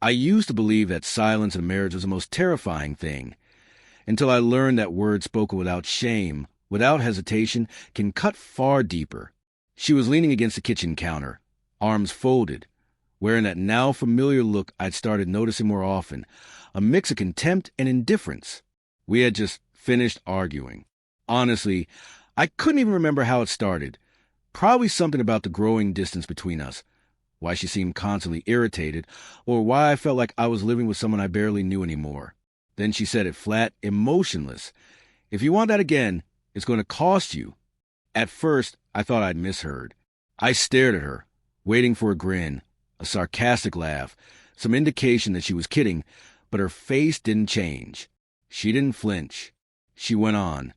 I used to believe that silence in marriage was the most terrifying thing, until I learned that words spoken without shame, without hesitation, can cut far deeper. She was leaning against the kitchen counter, arms folded, wearing that now familiar look I'd started noticing more often, a mix of contempt and indifference. We had just finished arguing. Honestly, I couldn't even remember how it started. Probably something about the growing distance between us, why she seemed constantly irritated, or why I felt like I was living with someone I barely knew anymore. Then she said it flat, emotionless. "If you want that again, it's going to cost you." At first, I thought I'd misheard. I stared at her, waiting for a grin, a sarcastic laugh, some indication that she was kidding, but her face didn't change. She didn't flinch. She went on.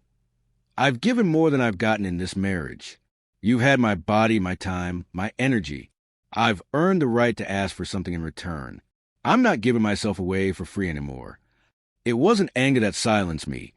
"I've given more than I've gotten in this marriage. You've had my body, my time, my energy. I've earned the right to ask for something in return. I'm not giving myself away for free anymore." It wasn't anger that silenced me.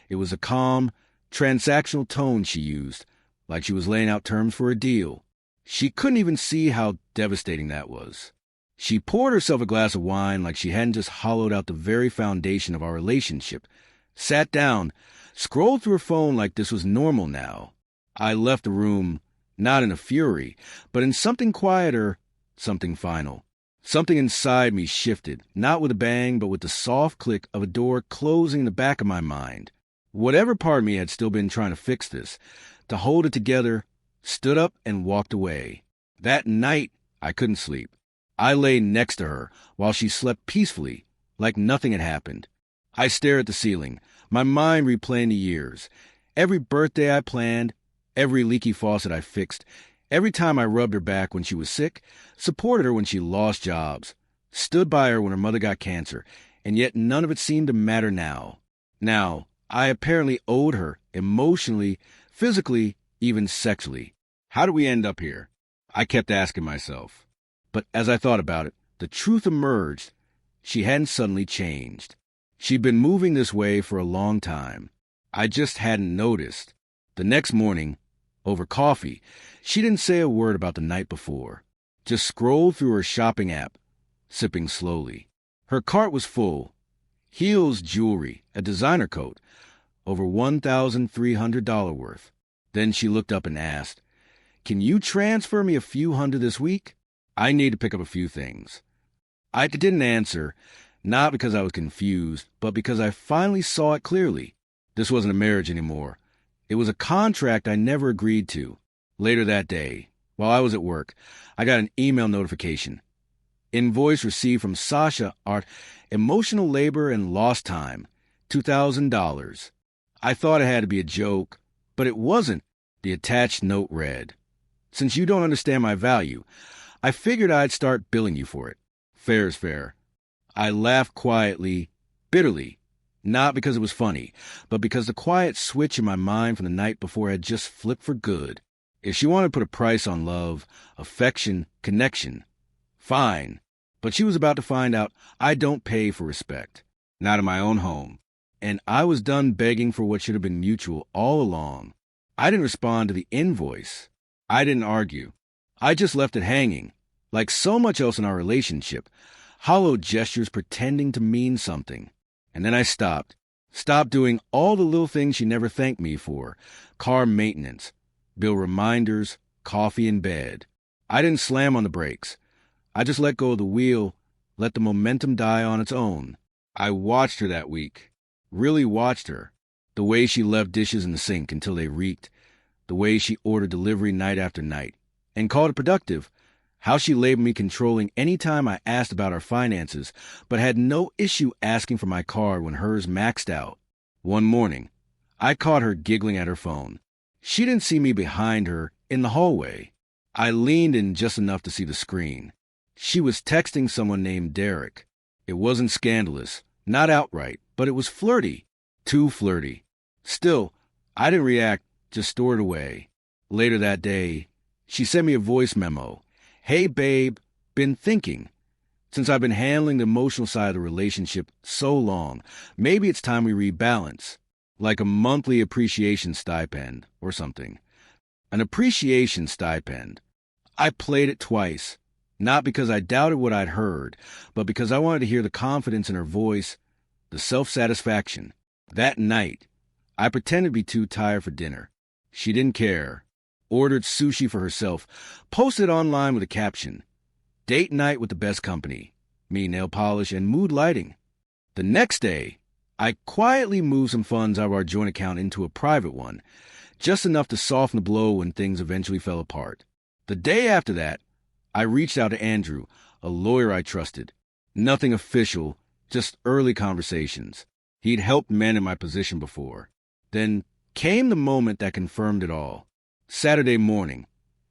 It was a calm, transactional tone she used, like she was laying out terms for a deal. She couldn't even see how devastating that was. She poured herself a glass of wine like she hadn't just hollowed out the very foundation of our relationship, sat down, scrolled through her phone like this was normal now. I left the room, not in a fury, but in something quieter, something final. Something inside me shifted, not with a bang, but with the soft click of a door closing in the back of my mind. Whatever part of me had still been trying to fix this, to hold it together, stood up and walked away. That night, I couldn't sleep. I lay next to her while she slept peacefully, like nothing had happened. I stared at the ceiling, my mind replaying the years. Every birthday I planned, every leaky faucet I fixed, every time I rubbed her back when she was sick, supported her when she lost jobs, stood by her when her mother got cancer, and yet none of it seemed to matter now. Now, I apparently owed her, emotionally, physically, even sexually. How did we end up here? I kept asking myself. But as I thought about it, the truth emerged. She hadn't suddenly changed. She'd been moving this way for a long time. I just hadn't noticed. The next morning, over coffee, she didn't say a word about the night before. Just scrolled through her shopping app, sipping slowly. Her cart was full. Heels, jewelry, a designer coat, over $1,300 worth. Then she looked up and asked, "Can you transfer me a few hundred this week? I need to pick up a few things." I didn't answer, not because I was confused, but because I finally saw it clearly. This wasn't a marriage anymore. It was a contract I never agreed to. Later that day, while I was at work, I got an email notification. Invoice received from Sasha Art, emotional labor and lost time, $2,000. I thought it had to be a joke, but it wasn't. The attached note read, "Since you don't understand my value, I figured I'd start billing you for it. Fair is fair." I laughed quietly, bitterly, not because it was funny, but because the quiet switch in my mind from the night before had just flipped for good. If she wanted to put a price on love, affection, connection, fine. But she was about to find out I don't pay for respect, not in my own home. And I was done begging for what should have been mutual all along. I didn't respond to the invoice. I didn't argue. I just left it hanging, like so much else in our relationship, hollow gestures pretending to mean something. And then I stopped doing all the little things she never thanked me for, car maintenance, bill reminders, coffee in bed. I didn't slam on the brakes. I just let go of the wheel, let the momentum die on its own. I watched her that week, really watched her. The way she left dishes in the sink until they reeked, the way she ordered delivery night after night, and called it productive, how she labeled me controlling any time I asked about our finances, but had no issue asking for my card when hers maxed out. One morning, I caught her giggling at her phone. She didn't see me behind her in the hallway. I leaned in just enough to see the screen. She was texting someone named Derek. It wasn't scandalous, not outright, but it was flirty. Too flirty. Still, I didn't react, just stored it away. Later that day, she sent me a voice memo. "Hey, babe, been thinking. Since I've been handling the emotional side of the relationship so long, maybe it's time we rebalance. Like a monthly appreciation stipend or something." An appreciation stipend. I played it twice. Not because I doubted what I'd heard, but because I wanted to hear the confidence in her voice, the self-satisfaction. That night, I pretended to be too tired for dinner. She didn't care. Ordered sushi for herself, posted online with a caption, "Date night with the best company. Me nail polish and mood lighting." The next day, I quietly moved some funds out of our joint account into a private one, just enough to soften the blow when things eventually fell apart. The day after that, I reached out to Andrew, a lawyer I trusted. Nothing official, just early conversations. He'd helped men in my position before. Then came the moment that confirmed it all. Saturday morning,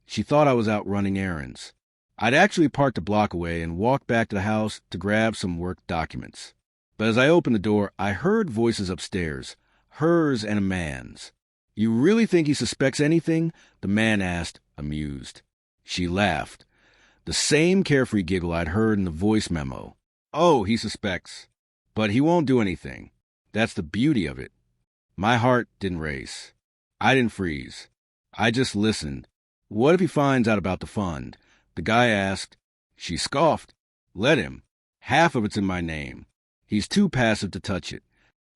she thought I was out running errands. I'd actually parked a block away and walked back to the house to grab some work documents. But as I opened the door, I heard voices upstairs, hers and a man's. "You really think he suspects anything?" the man asked, amused. She laughed. The same carefree giggle I'd heard in the voice memo. "Oh, he suspects. But he won't do anything. That's the beauty of it." My heart didn't race. I didn't freeze. I just listened. "What if he finds out about the fund?" the guy asked. She scoffed. "Let him. Half of it's in my name. He's too passive to touch it.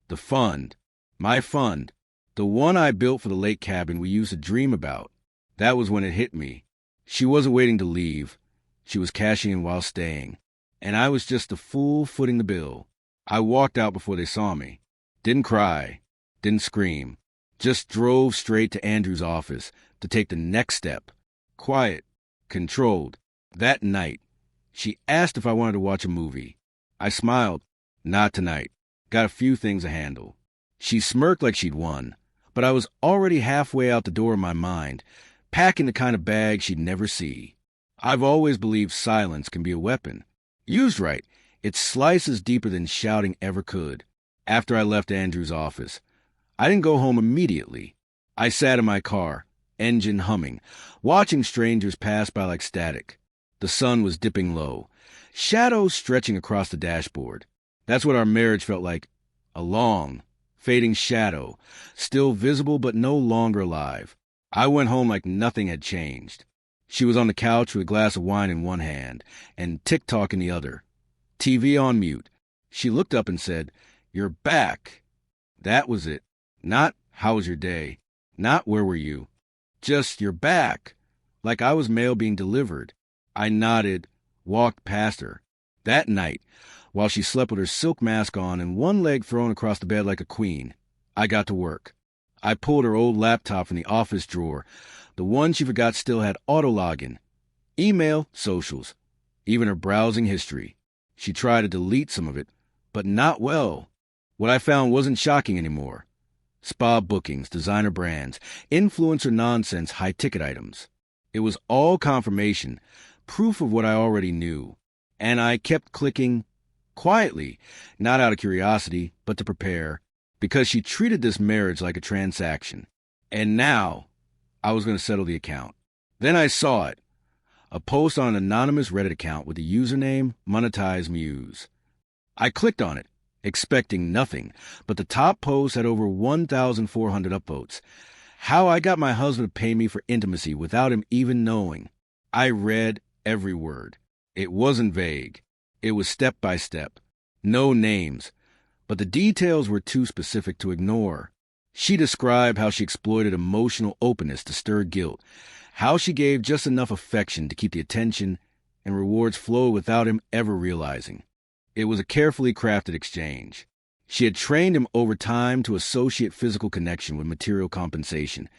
The fund. My fund. The one I built for the lake cabin we used to dream about." That was when it hit me. She wasn't waiting to leave. She was cashing in while staying. And I was just a fool footing the bill. I walked out before they saw me. Didn't cry. Didn't scream. Just drove straight to Andrew's office to take the next step. Quiet. Controlled. That night, she asked if I wanted to watch a movie. I smiled. "Not tonight. Got a few things to handle." She smirked like she'd won, but I was already halfway out the door in my mind, packing the kind of bag she'd never see. I've always believed silence can be a weapon. Used right, it slices deeper than shouting ever could. After I left Andrew's office, I didn't go home immediately. I sat in my car, engine humming, watching strangers pass by like static. The sun was dipping low, shadows stretching across the dashboard. That's what our marriage felt like, a long, fading shadow, still visible but no longer alive. I went home like nothing had changed. She was on the couch with a glass of wine in one hand and TikTok in the other. TV on mute. She looked up and said, "You're back." That was it. Not, "How was your day?" Not, "Where were you?" Just, "You're back." Like I was mail being delivered. I nodded, walked past her. That night, while she slept with her silk mask on and one leg thrown across the bed like a queen, I got to work. I pulled her old laptop from the office drawer. The one she forgot still had auto login, email, socials, even her browsing history. She tried to delete some of it, but not well. What I found wasn't shocking anymore. Spa bookings, designer brands, influencer nonsense, high-ticket items. It was all confirmation, proof of what I already knew. And I kept clicking quietly, not out of curiosity, but to prepare, because she treated this marriage like a transaction. And now, I was going to settle the account. Then I saw it, a post on an anonymous Reddit account with the username Monetize Muse. I clicked on it, expecting nothing, but the top post had over 1,400 upvotes. How I got my husband to pay me for intimacy without him even knowing. I read every word. It wasn't vague. It was step by step. No names. But the details were too specific to ignore. She described how she exploited emotional openness to stir guilt, how she gave just enough affection to keep the attention, and rewards flowed without him ever realizing. It was a carefully crafted exchange. She had trained him over time to associate physical connection with material compensation,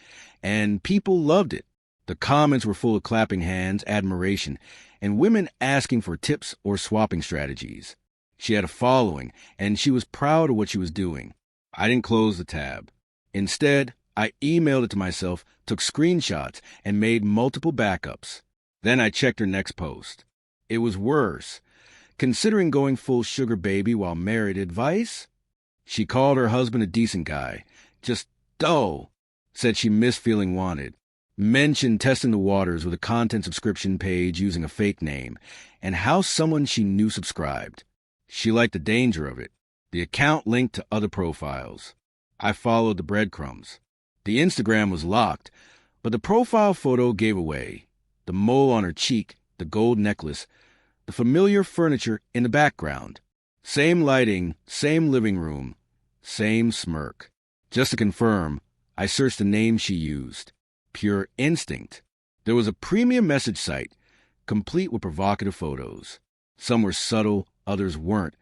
and people loved it. The comments were full of clapping hands, admiration, and women asking for tips or swapping strategies. She had a following, and she was proud of what she was doing. I didn't close the tab. Instead, I emailed it to myself, took screenshots, and made multiple backups. Then I checked her next post. It was worse. Considering going full sugar baby while married, advice? She called her husband a decent guy. Just dull. Said she missed feeling wanted. Mentioned testing the waters with a content subscription page using a fake name, and how someone she knew subscribed. She liked the danger of it. The account linked to other profiles. I followed the breadcrumbs. The Instagram was locked, but the profile photo gave away. The mole on her cheek the gold necklace, the familiar furniture in the background. Same lighting, same living room, same smirk. Just to confirm, I searched the name she used. Pure instinct. There was a premium message site, complete with provocative photos. Some were subtle, others weren't,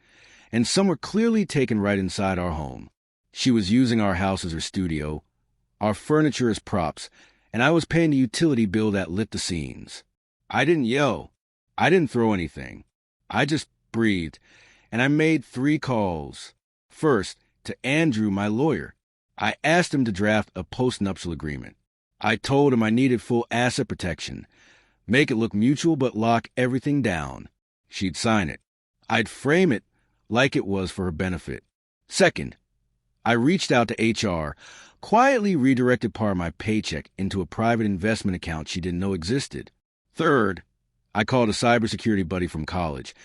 and some were clearly taken right inside our home. She was using our house as her studio, our furniture as props, and I was paying the utility bill that lit the scenes. I didn't yell. I didn't throw anything. I just breathed, and I made 3 calls. First, to Andrew, my lawyer. I asked him to draft a post-nuptial agreement. I told him I needed full asset protection. Make it look mutual but lock everything down. She'd sign it. I'd frame it like it was for her benefit. Second, I reached out to HR, quietly redirected part of my paycheck into a private investment account she didn't know existed. Third, I called a cybersecurity buddy from college,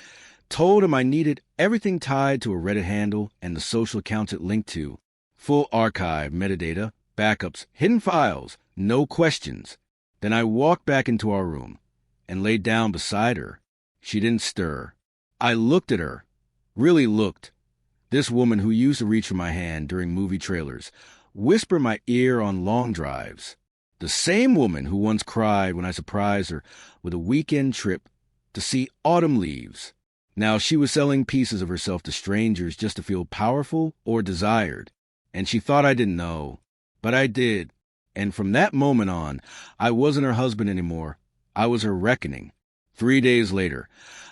told him I needed everything tied to a Reddit handle and the social accounts it linked to. Full archive, metadata, backups, hidden files, no questions. Then I walked back into our room and laid down beside her. She didn't stir. I looked at her, really looked. This woman who used to reach for my hand during movie trailers, whisper my ear on long drives. The same woman who once cried when I surprised her with a weekend trip to see autumn leaves. Now she was selling pieces of herself to strangers just to feel powerful or desired. And she thought I didn't know. But I did. And from that moment on, I wasn't her husband anymore. I was her reckoning. 3 days later,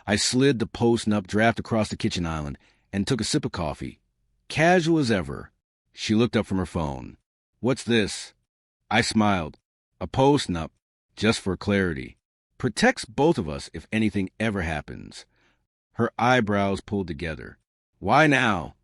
I slid the post-nup draft across the kitchen island and took a sip of coffee. Casual as ever. She looked up from her phone. "What's this?" I smiled. "A post-nup, just for clarity. Protects both of us if anything ever happens." Her eyebrows pulled together. "Why now?"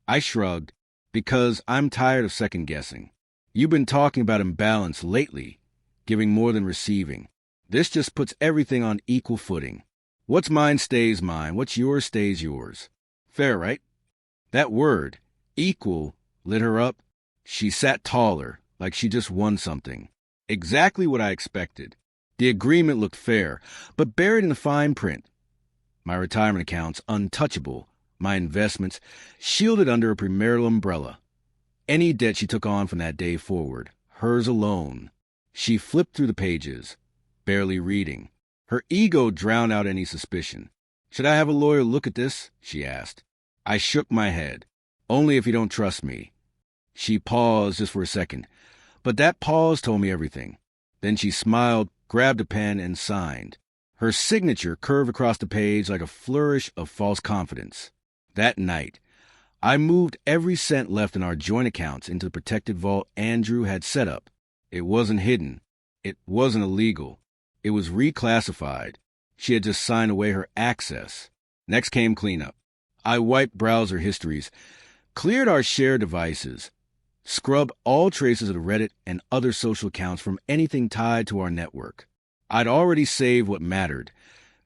I shrugged. "Because I'm tired of second-guessing. You've been talking about imbalance lately, giving more than receiving. This just puts everything on equal footing. What's mine stays mine. What's yours stays yours. Fair, right?" That word, equal, lit her up. She sat taller, like she just won something. Exactly what I expected. The agreement looked fair, but buried in the fine print. My retirement accounts untouchable, my investments shielded under a premarital umbrella. Any debt she took on from that day forward, hers alone. She flipped through the pages, barely reading. Her ego drowned out any suspicion. "Should I have a lawyer look at this?" she asked. I shook my head. "Only if you don't trust me." She paused just for a second, but that pause told me everything. Then she smiled, grabbed a pen, and signed. Her signature curved across the page like a flourish of false confidence. That night, I moved every cent left in our joint accounts into the protected vault Andrew had set up. It wasn't hidden. It wasn't illegal. It was reclassified. She had just signed away her access. Next came cleanup. I wiped browser histories, cleared our shared devices, scrubbed all traces of the Reddit and other social accounts from anything tied to our network. I'd already saved what mattered.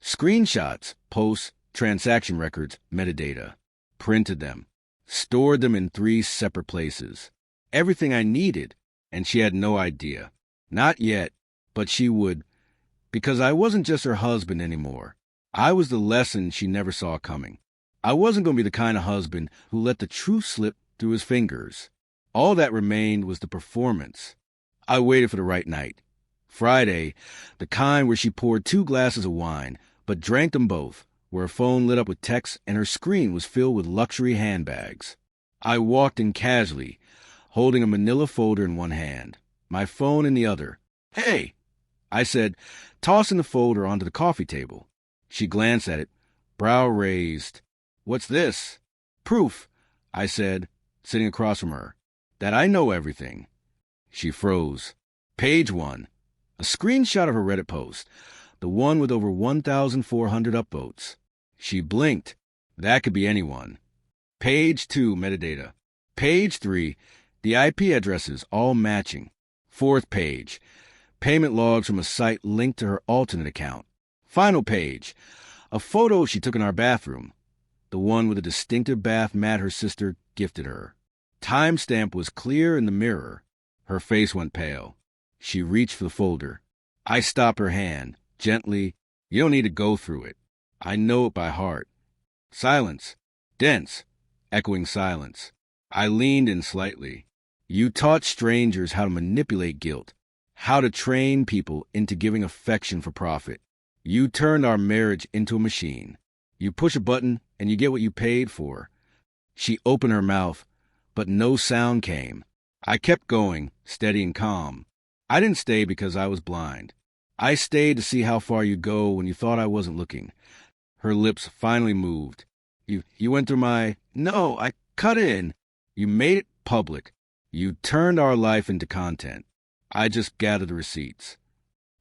Screenshots, posts, transaction records, metadata. Printed them. Stored them in 3 separate places. Everything I needed, and she had no idea. Not yet, but she would, because I wasn't just her husband anymore. I was the lesson she never saw coming. I wasn't going to be the kind of husband who let the truth slip through his fingers. All that remained was the performance. I waited for the right night. Friday, the kind where she poured 2 glasses of wine, but drank them both, where her phone lit up with texts and her screen was filled with luxury handbags. I walked in casually, holding a manila folder in one hand, my phone in the other. "Hey," I said, tossing the folder onto the coffee table. She glanced at it, brow raised. "What's this?" "Proof," I said, sitting across from her, "that I know everything." She froze. Page 1. A screenshot of her Reddit post, the one with over 1,400 upvotes. She blinked. That could be anyone. Page 2, metadata. Page 3, the IP addresses all matching. 4th page, payment logs from a site linked to her alternate account. Final page, a photo she took in our bathroom, the one with a distinctive bath mat her sister gifted her. Timestamp was clear in the mirror. Her face went pale. She reached for the folder. I stopped her hand, gently, You don't need to go through it. I know it by heart. Silence. Dense. Echoing silence. I leaned in slightly. You taught strangers how to manipulate guilt, how to train people into giving affection for profit. You turned our marriage into a machine. You push a button and you get what you paid for. She opened her mouth, but no sound came. I kept going, steady and calm. I didn't stay because I was blind. I stayed to see how far you go when you thought I wasn't looking. Her lips finally moved. You went through my... No, I cut in. You made it public. You turned our life into content. I just gathered the receipts.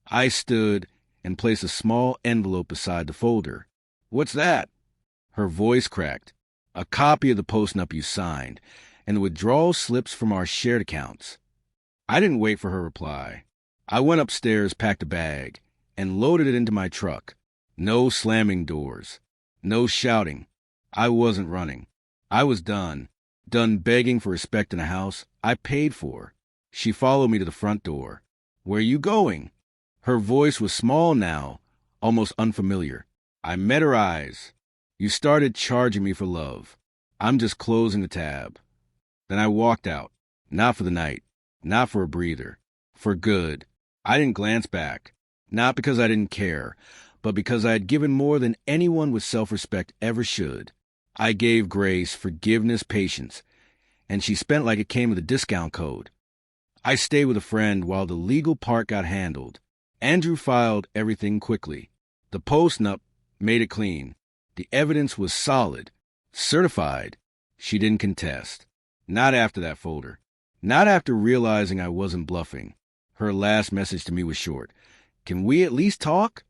I stood and placed a small envelope beside the folder. What's that? Her voice cracked. A copy of the post-nup you signed, and the withdrawal slips from our shared accounts. I didn't wait for her reply. I went upstairs, packed a bag, and loaded it into my truck. No slamming doors. No shouting. I wasn't running. I was done. Done begging for respect in a house I paid for. She followed me to the front door. Where are you going? Her voice was small now, almost unfamiliar. I met her eyes. You started charging me for love. I'm just closing the tab. Then I walked out. Not for the night. Not for a breather. For good. I didn't glance back. Not because I didn't care, but because I had given more than anyone with self-respect ever should. I gave grace, forgiveness, patience, and she spent like it came with a discount code. I stayed with a friend while the legal part got handled. Andrew filed everything quickly. The post-nup made it clean. The evidence was solid. Certified. She didn't contest. Not after that folder. Not after realizing I wasn't bluffing. Her last message to me was short. Can we at least talk?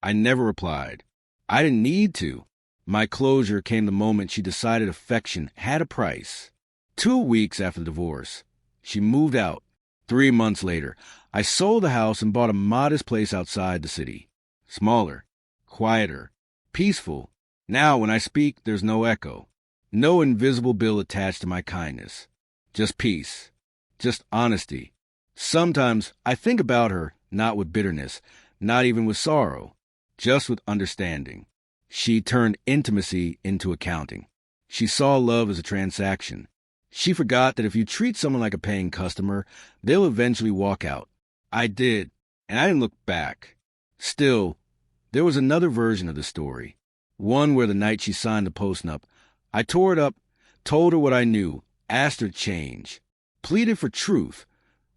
I never replied. I didn't need to. My closure came the moment she decided affection had a price. 2 weeks after the divorce, she moved out. 3 months later, I sold the house and bought a modest place outside the city. Smaller, quieter, peaceful. Now when I speak, there's no echo. No invisible bill attached to my kindness. Just peace. Just honesty. Sometimes I think about her, not with bitterness, not even with sorrow, just with understanding. She turned intimacy into accounting. She saw love as a transaction. She forgot that if you treat someone like a paying customer, they'll eventually walk out. I did, and I didn't look back. Still, there was another version of the story. One where the night she signed the post-nup, I tore it up, told her what I knew, asked her to change, pleaded for truth,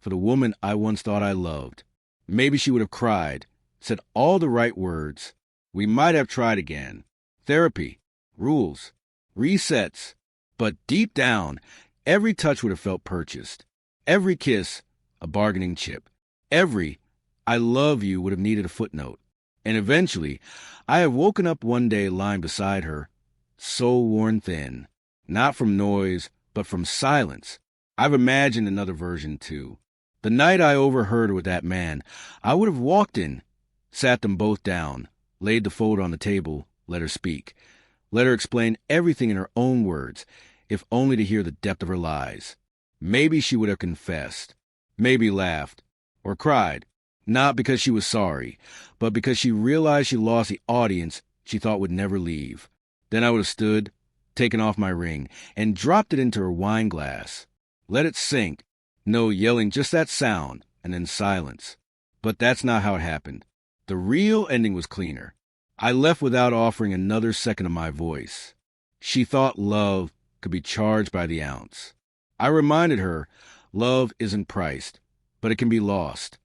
for the woman I once thought I loved. Maybe she would have cried, said all the right words. We might have tried again. Therapy, rules, resets. But deep down, every touch would have felt purchased. Every kiss, a bargaining chip. Every I love you would have needed a footnote. And eventually, I have woken up one day lying beside her, soul worn thin. Not from noise, but from silence. I've imagined another version, too. The night I overheard her with that man, I would have walked in, sat them both down, laid the folder on the table, let her speak. Let her explain everything in her own words, if only to hear the depth of her lies. Maybe she would have confessed, maybe laughed, or cried, not because she was sorry, but because she realized she lost the audience she thought would never leave. Then I would have stood, taken off my ring, and dropped it into her wine glass. Let it sink. No yelling, just that sound, and then silence. But that's not how it happened. The real ending was cleaner. I left without offering another second of my voice. She thought love could be charged by the ounce. I reminded her, love isn't priced, but it can be lost.